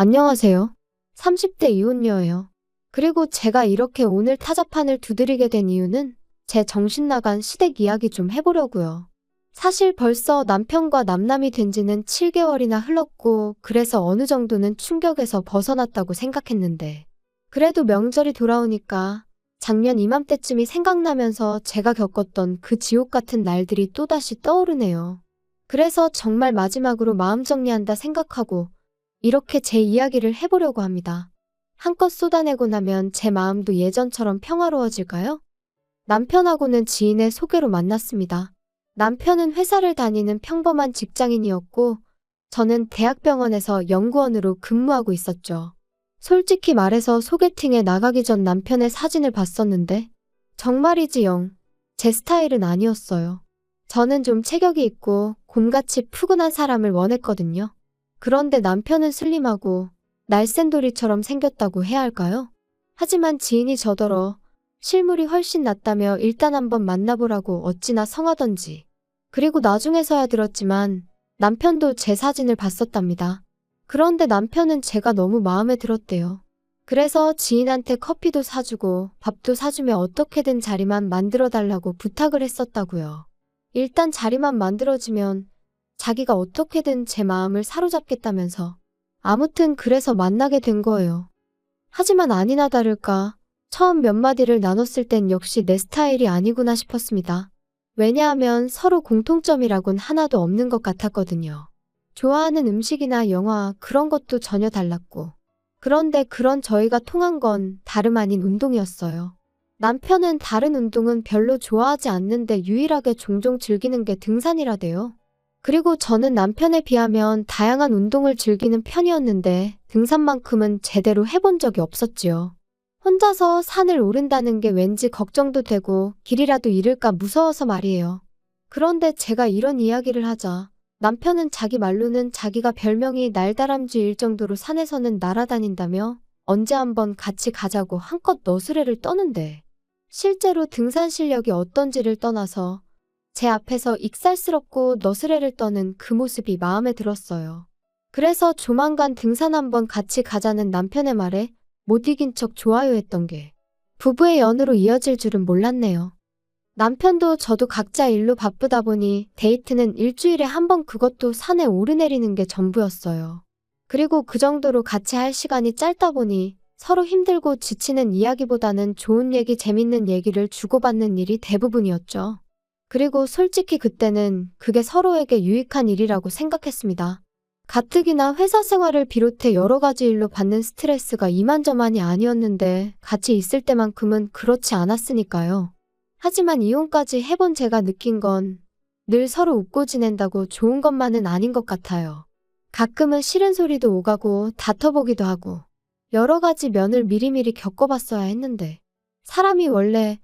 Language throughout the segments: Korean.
안녕하세요. 30대 이혼녀예요. 그리고 제가 이렇게 오늘 타자판을 두드리게 된 이유는 제 정신 나간 시댁 이야기 좀 해보려고요. 사실 벌써 남편과 남남이 된 지는 7개월이나 흘렀고 그래서 어느 정도는 충격에서 벗어났다고 생각했는데 그래도 명절이 돌아오니까 작년 이맘때쯤이 생각나면서 제가 겪었던 그 지옥 같은 날들이 또다시 떠오르네요. 그래서 정말 마지막으로 마음 정리한다 생각하고 이렇게 제 이야기를 해보려고 합니다. 한껏 쏟아내고 나면 제 마음도 예전처럼 평화로워질까요? 남편하고는 지인의 소개로 만났습니다. 남편은 회사를 다니는 평범한 직장인이었고 저는 대학병원에서 연구원으로 근무하고 있었죠. 솔직히 말해서 소개팅에 나가기 전 남편의 사진을 봤었는데 정말이지 영 제 스타일은 아니었어요. 저는 좀 체격이 있고 곰같이 푸근한 사람을 원했거든요. 그런데 남편은 슬림하고 날쌘돌이처럼 생겼다고 해야 할까요? 하지만 지인이 저더러 실물이 훨씬 낫다며 일단 한번 만나보라고 어찌나 성하던지. 그리고 나중에서야 들었지만 남편도 제 사진을 봤었답니다. 그런데 남편은 제가 너무 마음에 들었대요. 그래서 지인한테 커피도 사주고 밥도 사주며 어떻게든 자리만 만들어달라고 부탁을 했었다고요. 일단 자리만 만들어지면 자기가 어떻게든 제 마음을 사로잡겠다면서. 아무튼 그래서 만나게 된 거예요. 하지만 아니나 다를까 처음 몇 마디를 나눴을 땐 역시 내 스타일이 아니구나 싶었습니다. 왜냐하면 서로 공통점이라곤 하나도 없는 것 같았거든요. 좋아하는 음식이나 영화 그런 것도 전혀 달랐고. 그런데 그런 저희가 통한 건 다름 아닌 운동이었어요. 남편은 다른 운동은 별로 좋아하지 않는데 유일하게 종종 즐기는 게 등산이라대요. 그리고 저는 남편에 비하면 다양한 운동을 즐기는 편이었는데 등산만큼은 제대로 해본 적이 없었지요. 혼자서 산을 오른다는 게 왠지 걱정도 되고 길이라도 잃을까 무서워서 말이에요. 그런데 제가 이런 이야기를 하자 남편은 자기 말로는 자기가 별명이 날다람쥐일 정도로 산에서는 날아다닌다며 언제 한번 같이 가자고 한껏 너스레를 떠는데 실제로 등산 실력이 어떤지를 떠나서 제 앞에서 익살스럽고 너스레를 떠는 그 모습이 마음에 들었어요. 그래서 조만간 등산 한번 같이 가자는 남편의 말에 못 이긴 척 좋아요했던 게 부부의 연으로 이어질 줄은 몰랐네요. 남편도 저도 각자 일로 바쁘다 보니 데이트는 일주일에 한 번 그것도 산에 오르내리는 게 전부였어요. 그리고 그 정도로 같이 할 시간이 짧다 보니 서로 힘들고 지치는 이야기보다는 좋은 얘기, 재밌는 얘기를 주고받는 일이 대부분이었죠. 그리고 솔직히 그때는 그게 서로에게 유익한 일이라고 생각했습니다. 가뜩이나 회사 생활을 비롯해 여러 가지 일로 받는 스트레스가 이만저만이 아니었는데 같이 있을 때만큼은 그렇지 않았으니까요. 하지만 이혼까지 해본 제가 느낀 건 늘 서로 웃고 지낸다고 좋은 것만은 아닌 것 같아요. 가끔은 싫은 소리도 오가고 다퉈보기도 하고 여러 가지 면을 미리미리 겪어봤어야 했는데 사람이 원래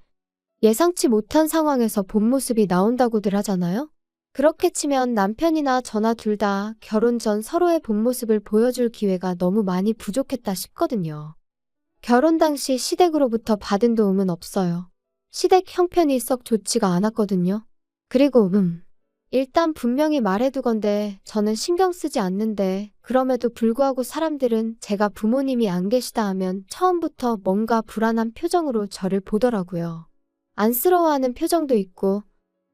예상치 못한 상황에서 본 모습이 나온다고들 하잖아요? 그렇게 치면 남편이나 저나 둘 다 결혼 전 서로의 본 모습을 보여줄 기회가 너무 많이 부족했다 싶거든요. 결혼 당시 시댁으로부터 받은 도움은 없어요. 시댁 형편이 썩 좋지가 않았거든요. 그리고 일단 분명히 말해두건데 저는 신경 쓰지 않는데 그럼에도 불구하고 사람들은 제가 부모님이 안 계시다 하면 처음부터 뭔가 불안한 표정으로 저를 보더라고요. 안쓰러워하는 표정도 있고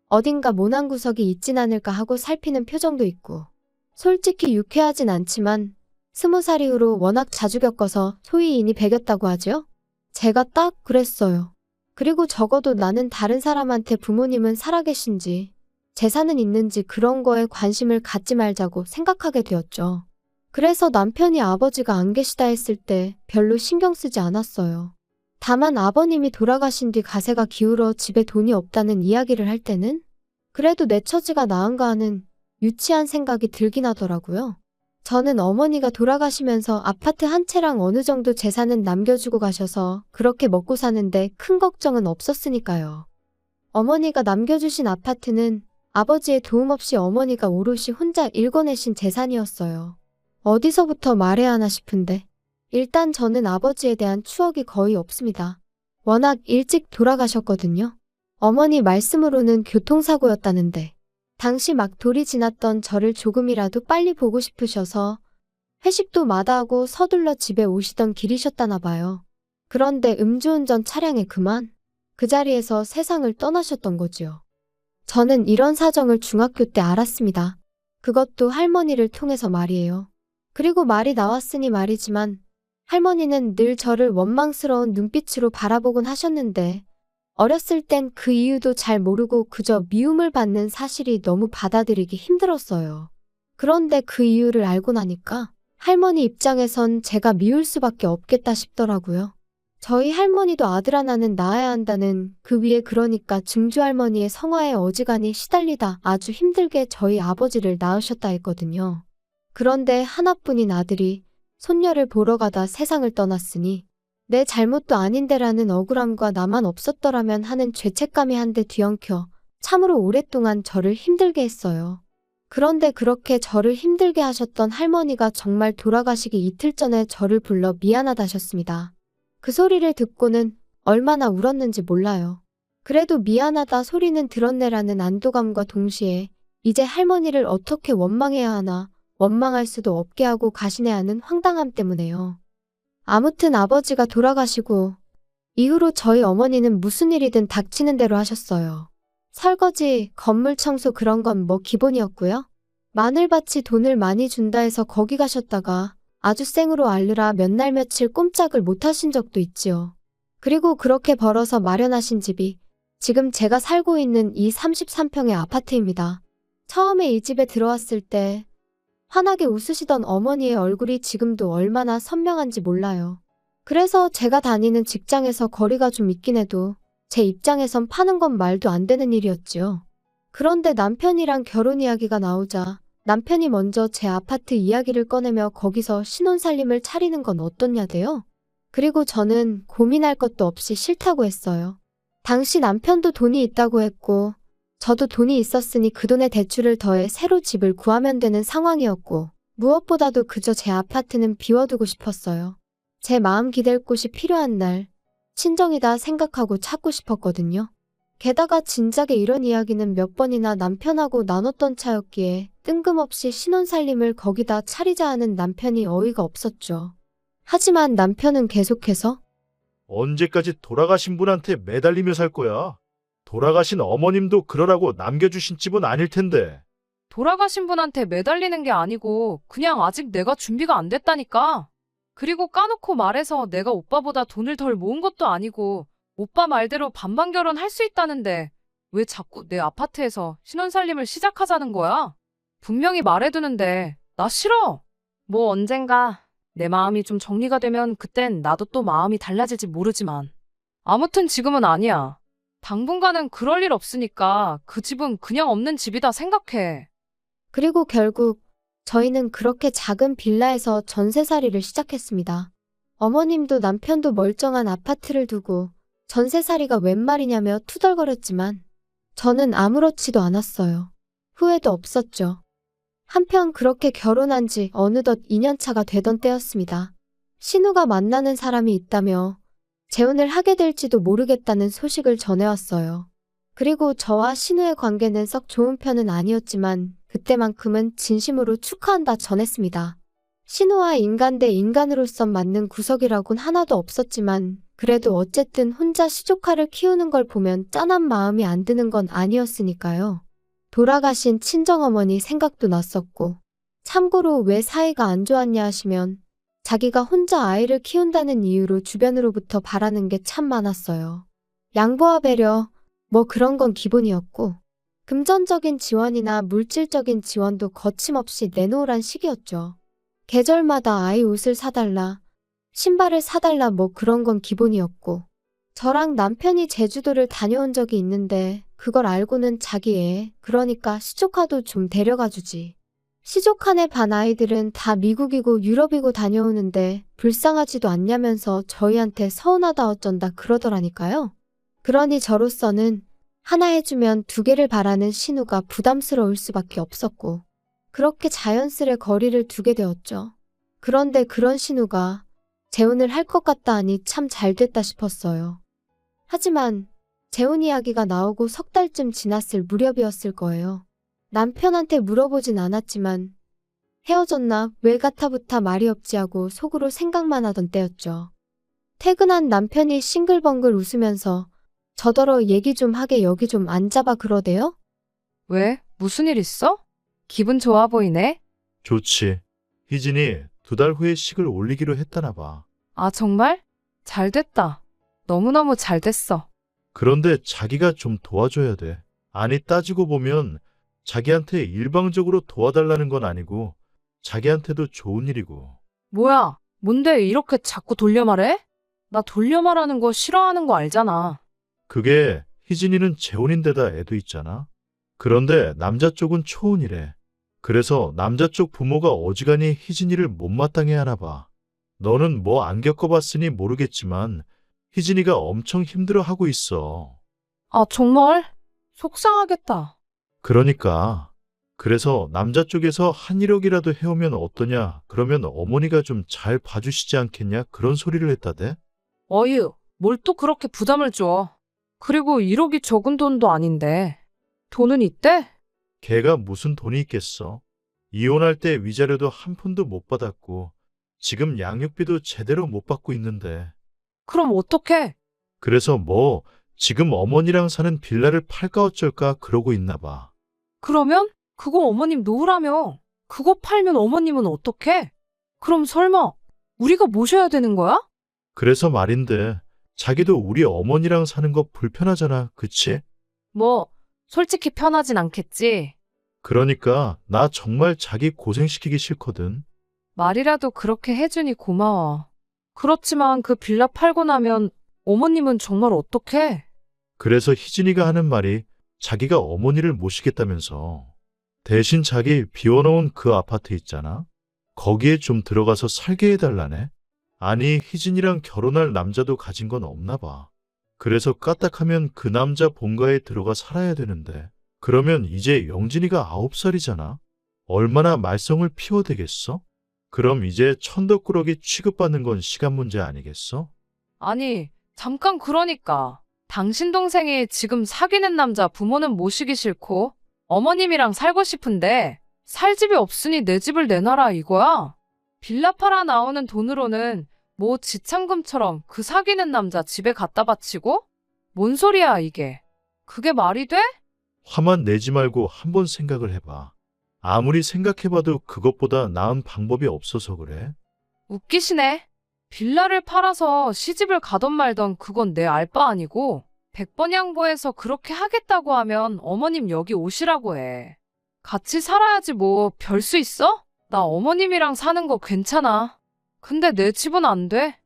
어딘가 모난 구석이 있진 않을까 하고 살피는 표정도 있고 솔직히 유쾌하진 않지만 20살 이후로 워낙 자주 겪어서 소위 인이 배겼다고 하죠? 제가 딱 그랬어요. 그리고 적어도 나는 다른 사람한테 부모님은 살아계신지 재산은 있는지 그런 거에 관심을 갖지 말자고 생각하게 되었죠. 그래서 남편이 아버지가 안 계시다 했을 때 별로 신경 쓰지 않았어요. 다만 아버님이 돌아가신 뒤 가세가 기울어 집에 돈이 없다는 이야기를 할 때는 그래도 내 처지가 나은가 하는 유치한 생각이 들긴 하더라고요. 저는 어머니가 돌아가시면서 아파트 한 채랑 어느 정도 재산은 남겨주고 가셔서 그렇게 먹고 사는데 큰 걱정은 없었으니까요. 어머니가 남겨주신 아파트는 아버지의 도움 없이 어머니가 오롯이 혼자 일궈내신 재산이었어요. 어디서부터 말해야 하나 싶은데 일단 저는 아버지에 대한 추억이 거의 없습니다. 워낙 일찍 돌아가셨거든요. 어머니 말씀으로는 교통사고였다는데 당시 막 돌이 지났던 저를 조금이라도 빨리 보고 싶으셔서 회식도 마다하고 서둘러 집에 오시던 길이셨다나 봐요. 그런데 음주운전 차량에 그만 그 자리에서 세상을 떠나셨던 거지요. 저는 이런 사정을 중학교 때 알았습니다. 그것도 할머니를 통해서 말이에요. 그리고 말이 나왔으니 말이지만 할머니는 늘 저를 원망스러운 눈빛으로 바라보곤 하셨는데 어렸을 땐 그 이유도 잘 모르고 그저 미움을 받는 사실이 너무 받아들이기 힘들었어요. 그런데 그 이유를 알고 나니까 할머니 입장에선 제가 미울 수밖에 없겠다 싶더라고요. 저희 할머니도 아들 하나는 낳아야 한다는 그 위에 그러니까 증조할머니의 성화에 어지간히 시달리다 아주 힘들게 저희 아버지를 낳으셨다 했거든요. 그런데 하나뿐인 아들이 손녀를 보러 가다 세상을 떠났으니 내 잘못도 아닌데라는 억울함과 나만 없었더라면 하는 죄책감이 한데 뒤엉켜 참으로 오랫동안 저를 힘들게 했어요. 그런데 그렇게 저를 힘들게 하셨던 할머니가 정말 돌아가시기 이틀 전에 저를 불러 미안하다셨습니다. 그 소리를 듣고는 얼마나 울었는지 몰라요. 그래도 미안하다 소리는 들었네라는 안도감과 동시에 이제 할머니를 어떻게 원망해야 하나, 원망할 수도 없게 하고 가시네 하는 황당함 때문에요. 아무튼 아버지가 돌아가시고 이후로 저희 어머니는 무슨 일이든 닥치는 대로 하셨어요. 설거지, 건물 청소 그런 건 뭐 기본이었고요. 마늘밭이 돈을 많이 준다 해서 거기 가셨다가 아주 생으로 앓느라 몇 날 며칠 꼼짝을 못 하신 적도 있지요. 그리고 그렇게 벌어서 마련하신 집이 지금 제가 살고 있는 이 33평의 아파트입니다. 처음에 이 집에 들어왔을 때 환하게 웃으시던 어머니의 얼굴이 지금도 얼마나 선명한지 몰라요. 그래서 제가 다니는 직장에서 거리가 좀 있긴 해도 제 입장에선 파는 건 말도 안 되는 일이었지요. 그런데 남편이랑 결혼 이야기가 나오자 남편이 먼저 제 아파트 이야기를 꺼내며 거기서 신혼살림을 차리는 건 어떻냐대요. 그리고 저는 고민할 것도 없이 싫다고 했어요. 당시 남편도 돈이 있다고 했고 저도 돈이 있었으니 그 돈에 대출을 더해 새로 집을 구하면 되는 상황이었고 무엇보다도 그저 제 아파트는 비워두고 싶었어요. 제 마음 기댈 곳이 필요한 날 친정이다 생각하고 찾고 싶었거든요. 게다가 진작에 이런 이야기는 몇 번이나 남편하고 나눴던 차였기에 뜬금없이 신혼살림을 거기다 차리자 하는 남편이 어이가 없었죠. 하지만 남편은 계속해서 언제까지 돌아가신 분한테 매달리며 살 거야? 돌아가신 어머님도 그러라고 남겨주신 집은 아닐 텐데. 돌아가신 분한테 매달리는 게 아니고 그냥 아직 내가 준비가 안 됐다니까. 그리고 까놓고 말해서 내가 오빠보다 돈을 덜 모은 것도 아니고 오빠 말대로 반반 결혼할 수 있다는데 왜 자꾸 내 아파트에서 신혼살림을 시작하자는 거야? 분명히 말해두는데 나 싫어. 뭐 언젠가 내 마음이 좀 정리가 되면 그땐 나도 또 마음이 달라질지 모르지만 아무튼 지금은 아니야. 당분간은 그럴 일 없으니까 그 집은 그냥 없는 집이다 생각해. 그리고 결국 저희는 그렇게 작은 빌라에서 전세살이를 시작했습니다. 어머님도 남편도 멀쩡한 아파트를 두고 전세살이가 웬 말이냐며 투덜거렸지만 저는 아무렇지도 않았어요. 후회도 없었죠. 한편 그렇게 결혼한 지 어느덧 2년차가 되던 때였습니다. 신우가 만나는 사람이 있다며 재혼을 하게 될지도 모르겠다는 소식을 전해왔어요. 그리고 저와 신우의 관계는 썩 좋은 편은 아니었지만 그때만큼은 진심으로 축하한다 전했습니다. 신우와 인간 대 인간으로선 맞는 구석이라곤 하나도 없었지만 그래도 어쨌든 혼자 시조카를 키우는 걸 보면 짠한 마음이 안 드는 건 아니었으니까요. 돌아가신 친정어머니 생각도 났었고 참고로 왜 사이가 안 좋았냐 하시면 자기가 혼자 아이를 키운다는 이유로 주변으로부터 바라는 게 참 많았어요. 양보와 배려, 뭐 그런 건 기본이었고 금전적인 지원이나 물질적인 지원도 거침없이 내놓으란 식이었죠. 계절마다 아이 옷을 사달라, 신발을 사달라 뭐 그런 건 기본이었고 저랑 남편이 제주도를 다녀온 적이 있는데 그걸 알고는 자기 애, 그러니까 시조카도 좀 데려가 주지. 시조카네 반 아이들은 다 미국이고 유럽이고 다녀오는데 불쌍하지도 않냐면서 저희한테 서운하다 어쩐다 그러더라니까요. 그러니 저로서는 하나 해주면 두 개를 바라는 신우가 부담스러울 수밖에 없었고 그렇게 자연스레 거리를 두게 되었죠. 그런데 그런 신우가 재혼을 할 것 같다 하니 참 잘됐다 싶었어요. 하지만 재혼 이야기가 나오고 석 달쯤 지났을 무렵이었을 거예요. 남편한테 물어보진 않았지만 헤어졌나 왜 가타부타 말이 없지 하고 속으로 생각만 하던 때였죠. 퇴근한 남편이 싱글벙글 웃으면서 저더러 얘기 좀 하게 여기 좀 앉아봐 그러대요? 왜? 무슨 일 있어? 기분 좋아 보이네? 좋지. 희진이 2달 후에 식을 올리기로 했다나 봐. 아, 정말? 잘 됐다. 너무너무 잘 됐어. 그런데 자기가 좀 도와줘야 돼. 아니, 따지고 보면 자기한테 일방적으로 도와달라는 건 아니고 자기한테도 좋은 일이고. 뭐야? 뭔데 이렇게 자꾸 돌려 말해? 나 돌려 말하는 거 싫어하는 거 알잖아. 그게 희진이는 재혼인데다 애도 있잖아. 그런데 남자 쪽은 초혼이래. 그래서 남자 쪽 부모가 어지간히 희진이를 못마땅해 하나 봐. 너는 뭐 안 겪어봤으니 모르겠지만 희진이가 엄청 힘들어하고 있어. 아, 정말? 속상하겠다. 그러니까. 그래서 남자 쪽에서 한 1억이라도 해오면 어떠냐? 그러면 어머니가 좀 잘 봐주시지 않겠냐? 그런 소리를 했다대. 어휴, 뭘 또 그렇게 부담을 줘. 그리고 1억이 적은 돈도 아닌데. 돈은 있대? 걔가 무슨 돈이 있겠어? 이혼할 때 위자료도 한 푼도 못 받았고 지금 양육비도 제대로 못 받고 있는데. 그럼 어떡해? 그래서 뭐 지금 어머니랑 사는 빌라를 팔까 어쩔까 그러고 있나 봐. 그러면? 그거 어머님 놓으라며. 그거 팔면 어머님은 어떡해? 그럼 설마 우리가 모셔야 되는 거야? 그래서 말인데 자기도 우리 어머니랑 사는 거 불편하잖아. 그치? 뭐, 솔직히 편하진 않겠지. 그러니까 나 정말 자기 고생시키기 싫거든. 말이라도 그렇게 해주니 고마워. 그렇지만 그 빌라 팔고 나면 어머님은 정말 어떡해? 그래서 희진이가 하는 말이 자기가 어머니를 모시겠다면서. 대신 자기 비워놓은 그 아파트 있잖아. 거기에 좀 들어가서 살게 해달라네. 아니, 희진이랑 결혼할 남자도 가진 건 없나 봐. 그래서 까딱하면 그 남자 본가에 들어가 살아야 되는데. 그러면 이제 영진이가 9살이잖아. 얼마나 말썽을 피워대겠어? 그럼 이제 천덕꾸러기 취급받는 건 시간 문제 아니겠어? 아니, 잠깐 그러니까. 당신 동생이 지금 사귀는 남자 부모는 모시기 싫고 어머님이랑 살고 싶은데 살 집이 없으니 내 집을 내놔라 이거야? 빌라 팔아 나오는 돈으로는 뭐 지참금처럼 그 사귀는 남자 집에 갖다 바치고? 뭔 소리야 이게? 그게 말이 돼? 화만 내지 말고 한번 생각을 해봐. 아무리 생각해봐도 그것보다 나은 방법이 없어서 그래. 웃기시네. 빌라를 팔아서 시집을 가던 말던 그건 내 알 바 아니고 100번 양보해서 그렇게 하겠다고 하면 어머님 여기 오시라고 해. 같이 살아야지 뭐 별 수 있어? 나 어머님이랑 사는 거 괜찮아. 근데 내 집은 안 돼.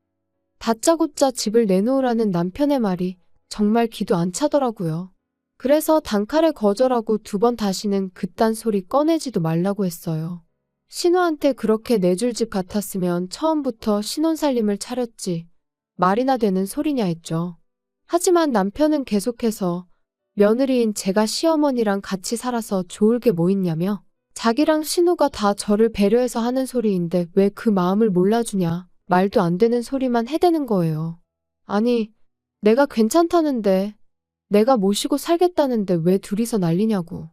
다짜고짜 집을 내놓으라는 남편의 말이 정말 기도 안 차더라고요. 그래서 단칼에 거절하고 2번 다시는 그딴 소리 꺼내지도 말라고 했어요. 신우한테 그렇게 내줄 집 같았으면 처음부터 신혼살림을 차렸지. 말이나 되는 소리냐 했죠. 하지만 남편은 계속해서 며느리인 제가 시어머니랑 같이 살아서 좋을 게 뭐 있냐며 자기랑 신우가 다 저를 배려해서 하는 소리인데 왜 그 마음을 몰라주냐 말도 안 되는 소리만 해대는 거예요. 아니, 내가 괜찮다는데 내가 모시고 살겠다는데 왜 둘이서 난리냐고.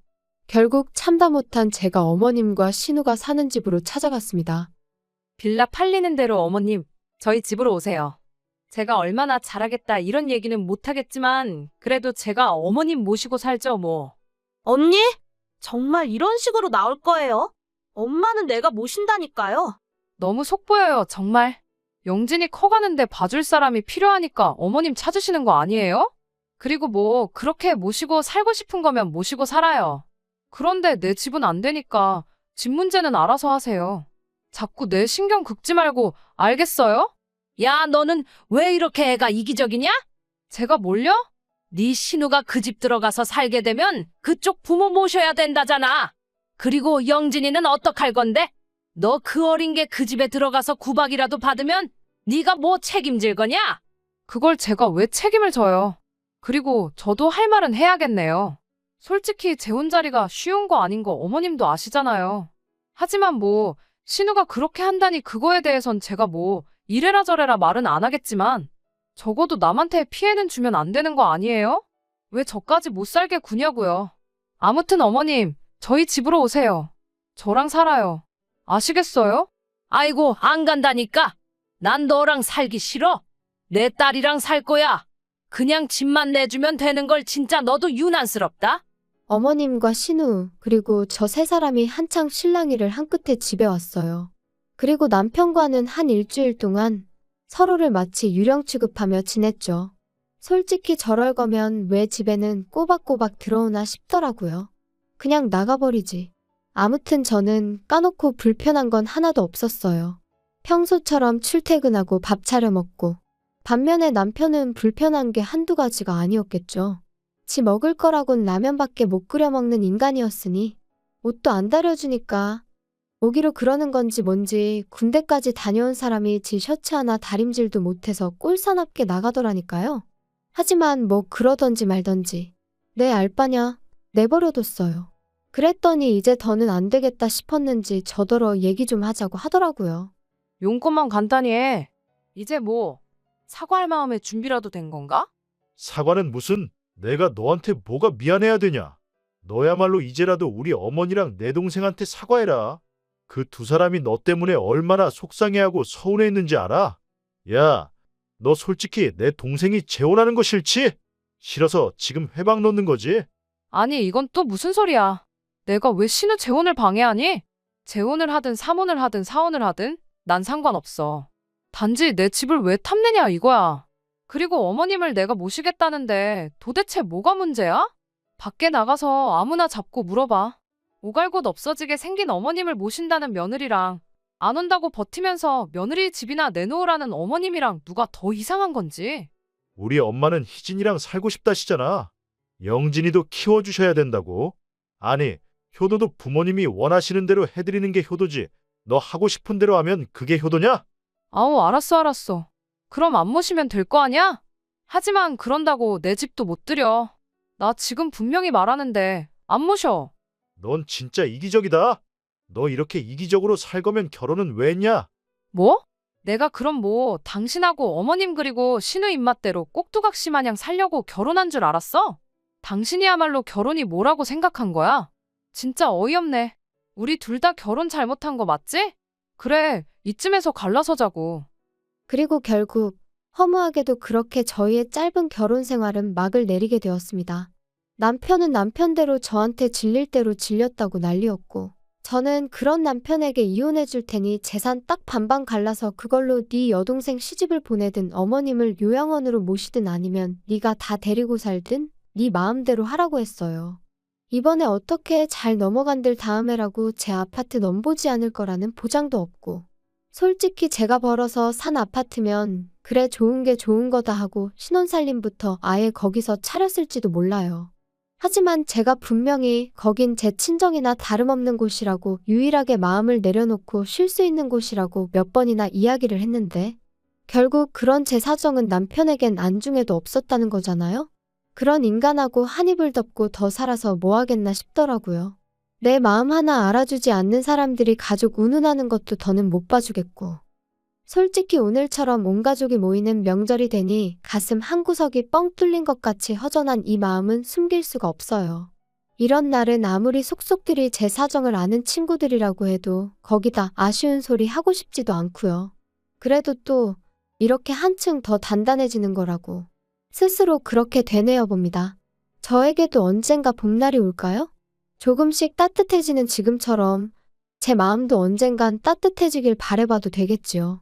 결국 참다 못한 제가 어머님과 신우가 사는 집으로 찾아갔습니다. 빌라 팔리는 대로 어머님, 저희 집으로 오세요. 제가 얼마나 잘하겠다 이런 얘기는 못하겠지만 그래도 제가 어머님 모시고 살죠 뭐. 언니? 정말 이런 식으로 나올 거예요? 엄마는 내가 모신다니까요. 너무 속보여요 정말. 영진이 커가는데 봐줄 사람이 필요하니까 어머님 찾으시는 거 아니에요? 그리고 뭐 그렇게 모시고 살고 싶은 거면 모시고 살아요. 그런데 내 집은 안 되니까 집 문제는 알아서 하세요. 자꾸 내 신경 긁지 말고 알겠어요? 야, 너는 왜 이렇게 애가 이기적이냐? 제가 뭘요? 네 신우가 그 집 들어가서 살게 되면 그쪽 부모 모셔야 된다잖아. 그리고 영진이는 어떡할 건데? 너 그 어린 게 그 집에 들어가서 구박이라도 받으면 네가 뭐 책임질 거냐? 그걸 제가 왜 책임을 져요? 그리고 저도 할 말은 해야겠네요. 솔직히 재혼 자리가 쉬운 거 아닌 거 어머님도 아시잖아요. 하지만 뭐 신우가 그렇게 한다니 그거에 대해선 제가 뭐 이래라 저래라 말은 안 하겠지만 적어도 남한테 피해는 주면 안 되는 거 아니에요? 왜 저까지 못 살게 구냐고요. 아무튼 어머님, 저희 집으로 오세요. 저랑 살아요. 아시겠어요? 아이고, 안 간다니까. 난 너랑 살기 싫어. 내 딸이랑 살 거야. 그냥 집만 내주면 되는 걸 진짜 너도 유난스럽다. 어머님과 신우, 그리고 저 세 사람이 한창 실랑이를 한 끝에 집에 왔어요. 그리고 남편과는 한 일주일 동안 서로를 마치 유령 취급하며 지냈죠. 솔직히 저럴 거면 왜 집에는 꼬박꼬박 들어오나 싶더라고요. 그냥 나가버리지. 아무튼 저는 까놓고 불편한 건 하나도 없었어요. 평소처럼 출퇴근하고 밥 차려 먹고. 반면에 남편은 불편한 게 한두 가지가 아니었겠죠. 지 먹을 거라곤 라면밖에 못 끓여 먹는 인간이었으니 옷도 안 다려주니까 오기로 그러는 건지 뭔지 군대까지 다녀온 사람이 지 셔츠 하나 다림질도 못해서 꼴사납게 나가더라니까요. 하지만 뭐 그러던지 말던지 내 알바냐 내버려뒀어요. 그랬더니 이제 더는 안 되겠다 싶었는지 저더러 얘기 좀 하자고 하더라고요. 용건만 간단히 해. 이제 뭐 사과할 마음의 준비라도 된 건가? 사과는 무슨, 내가 너한테 뭐가 미안해야 되냐? 너야말로 이제라도 우리 어머니랑 내 동생한테 사과해라. 그 두 사람이 너 때문에 얼마나 속상해하고 서운해했는지 알아? 야, 너 솔직히 내 동생이 재혼하는 거 싫지? 싫어서 지금 회방 놓는 거지? 아니, 이건 또 무슨 소리야. 내가 왜 신우 재혼을 방해하니? 재혼을 하든 사혼을 하든 사혼을 하든 난 상관없어. 단지 내 집을 왜 탐내냐 이거야. 그리고 어머님을 내가 모시겠다는데 도대체 뭐가 문제야? 밖에 나가서 아무나 잡고 물어봐. 오갈 곳 없어지게 생긴 어머님을 모신다는 며느리랑 안 온다고 버티면서 며느리 집이나 내놓으라는 어머님이랑 누가 더 이상한 건지. 우리 엄마는 희진이랑 살고 싶다시잖아. 영진이도 키워주셔야 된다고. 아니, 효도도 부모님이 원하시는 대로 해드리는 게 효도지. 너 하고 싶은 대로 하면 그게 효도냐? 아우, 알았어. 그럼 안 모시면 될 거 아니야? 하지만 그런다고 내 집도 못 들여. 나 지금 분명히 말하는데 안 모셔. 넌 진짜 이기적이다. 너 이렇게 이기적으로 살 거면 결혼은 왜 했냐? 뭐? 내가 그럼 뭐 당신하고 어머님 그리고 신우 입맛대로 꼭두각시 마냥 살려고 결혼한 줄 알았어? 당신이야말로 결혼이 뭐라고 생각한 거야? 진짜 어이없네. 우리 둘 다 결혼 잘못한 거 맞지? 그래, 이쯤에서 갈라서자고. 그리고 결국 허무하게도 그렇게 저희의 짧은 결혼 생활은 막을 내리게 되었습니다. 남편은 남편대로 저한테 질릴 대로 질렸다고 난리였고 저는 그런 남편에게 이혼해 줄 테니 재산 딱 반반 갈라서 그걸로 네 여동생 시집을 보내든 어머님을 요양원으로 모시든 아니면 네가 다 데리고 살든 네 마음대로 하라고 했어요. 이번에 어떻게 잘 넘어간들 다음에라고 제 아파트 넘보지 않을 거라는 보장도 없고 솔직히 제가 벌어서 산 아파트면 그래 좋은 게 좋은 거다 하고 신혼살림부터 아예 거기서 차렸을지도 몰라요. 하지만 제가 분명히 거긴 제 친정이나 다름없는 곳이라고 유일하게 마음을 내려놓고 쉴 수 있는 곳이라고 몇 번이나 이야기를 했는데 결국 그런 제 사정은 남편에겐 안중에도 없었다는 거잖아요. 그런 인간하고 한 입을 덮고 더 살아서 뭐 하겠나 싶더라고요. 내 마음 하나 알아주지 않는 사람들이 가족 운운하는 것도 더는 못 봐주겠고 솔직히 오늘처럼 온 가족이 모이는 명절이 되니 가슴 한구석이 뻥 뚫린 것 같이 허전한 이 마음은 숨길 수가 없어요. 이런 날은 아무리 속속들이 제 사정을 아는 친구들이라고 해도 거기다 아쉬운 소리 하고 싶지도 않고요. 그래도 또 이렇게 한층 더 단단해지는 거라고 스스로 그렇게 되뇌어 봅니다. 저에게도 언젠가 봄날이 올까요? 조금씩 따뜻해지는 지금처럼 제 마음도 언젠간 따뜻해지길 바라봐도 되겠지요.